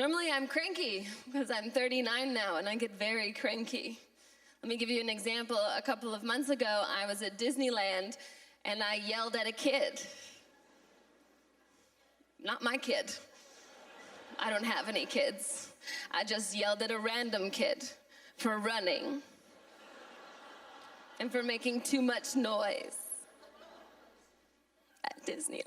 Normally I'm cranky because I'm 39 now and I get very cranky. Let me give you an example. A couple of months ago, I was at Disneyland and I yelled at a kid. Not my kid. I don't have any kids. I just yelled at a random kid for running and for making too much noise at Disneyland.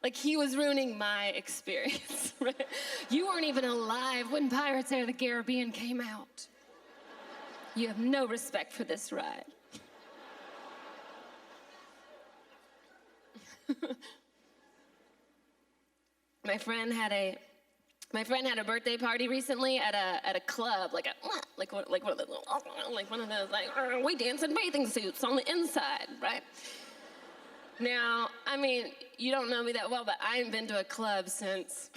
Like he was ruining my experience, right? You weren't even alive when Pirates of the Caribbean came out. You have no respect for this ride. My friend had a birthday party recently at a club, like one of those we dance in bathing suits on the inside, right? Now, I mean, you don't know me that well, but I haven't been to a club since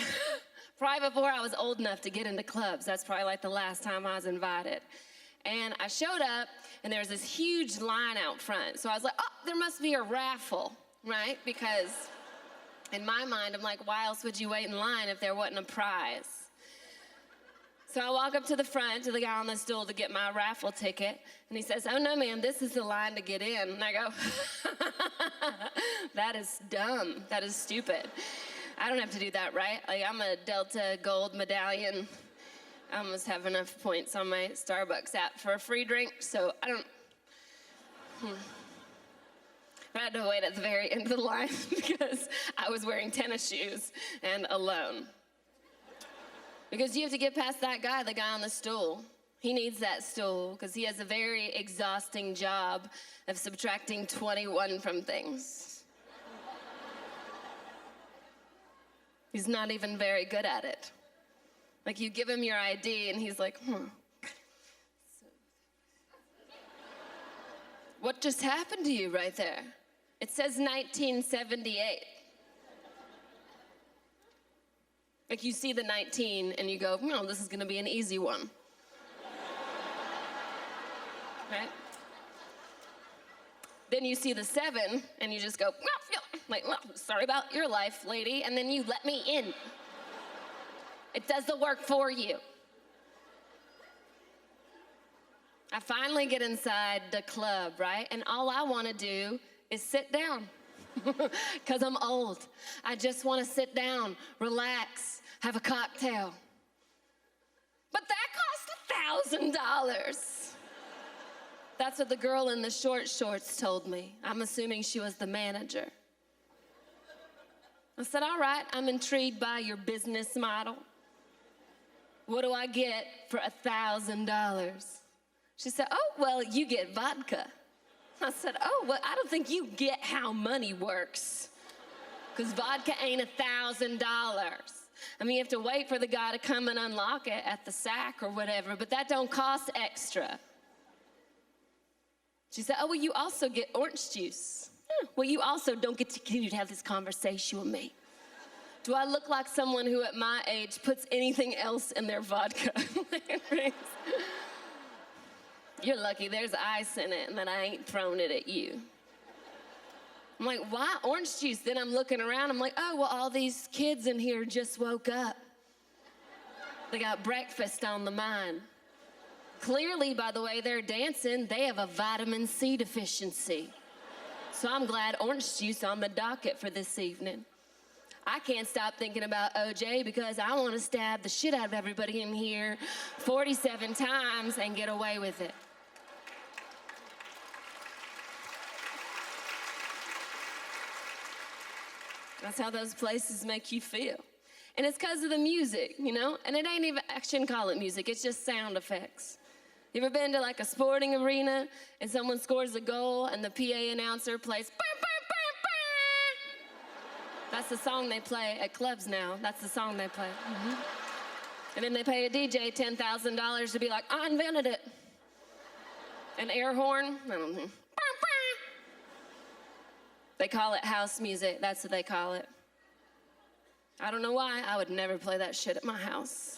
probably before I was old enough to get into clubs. That's probably like the last time I was invited. And I showed up, and there was this huge line out front. So I was like, oh, there must be a raffle, right? Because in my mind, I'm like, why else would you wait in line if there wasn't a prize? So I walk up to the front, to the guy on the stool to get my raffle ticket, and he says, oh no, ma'am, this is the line to get in. And I go, that is dumb, that is stupid. I don't have to do that, right? Like, I'm a Delta Gold medallion. I almost have enough points on my Starbucks app for a free drink, so I don't, I had to wait at the very end of the line because I was wearing tennis shoes and alone. Because you have to get past that guy, the guy on the stool. He needs that stool because he has a very exhausting job of subtracting 21 from things. He's not even very good at it. Like you give him your ID and he's like, What just happened to you right there? It says 1978. Like you see the 19 and you go, no, this is gonna be an easy one. Right? Then you see the 7 and you just go, like, well, sorry about your life, lady, and then you let me in. It does the work for you. I finally get inside the club, right? And all I wanna do is sit down. Because I'm old. I just want to sit down, relax, have a cocktail. But that cost $1,000. That's what the girl in the short shorts told me. I'm assuming she was the manager. I said, all right, I'm intrigued by your business model. What do I get for $1,000? She said, oh, well, you get vodka. I said, oh, well, I don't think you get how money works. Because vodka ain't $1,000. I mean, you have to wait for the guy to come and unlock it at the sack or whatever, but that don't cost extra. She said, oh, well, you also get orange juice. Well, you also don't get to continue to have this conversation with me. Do I look like someone who at my age puts anything else in their vodka? You're lucky there's ice in it and that I ain't thrown it at you. I'm like, why orange juice? Then I'm looking around, I'm like, oh, well, all these kids in here just woke up. They got breakfast on the mind. Clearly, by the way they're dancing, they have a vitamin C deficiency. So I'm glad orange juice on the docket for this evening. I can't stop thinking about OJ because I want to stab the shit out of everybody in here 47 times and get away with it. That's how those places make you feel. And it's because of the music, you know? And it ain't even, I shouldn't call it music, it's just sound effects. You ever been to like a sporting arena and someone scores a goal and the PA announcer plays, bah, bah, bah, bah. That's the song they play at clubs now. That's the song they play. Mm-hmm. And then they pay a DJ $10,000 to be like, I invented it. An air horn, I don't know. They call it house music, that's what they call it. I don't know why, I would never play that shit at my house.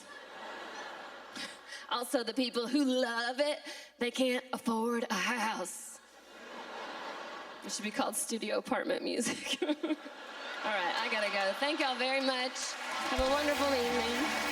Also, the people who love it, they can't afford a house. It should be called studio apartment music. All right, I gotta go. Thank y'all very much. Have a wonderful evening.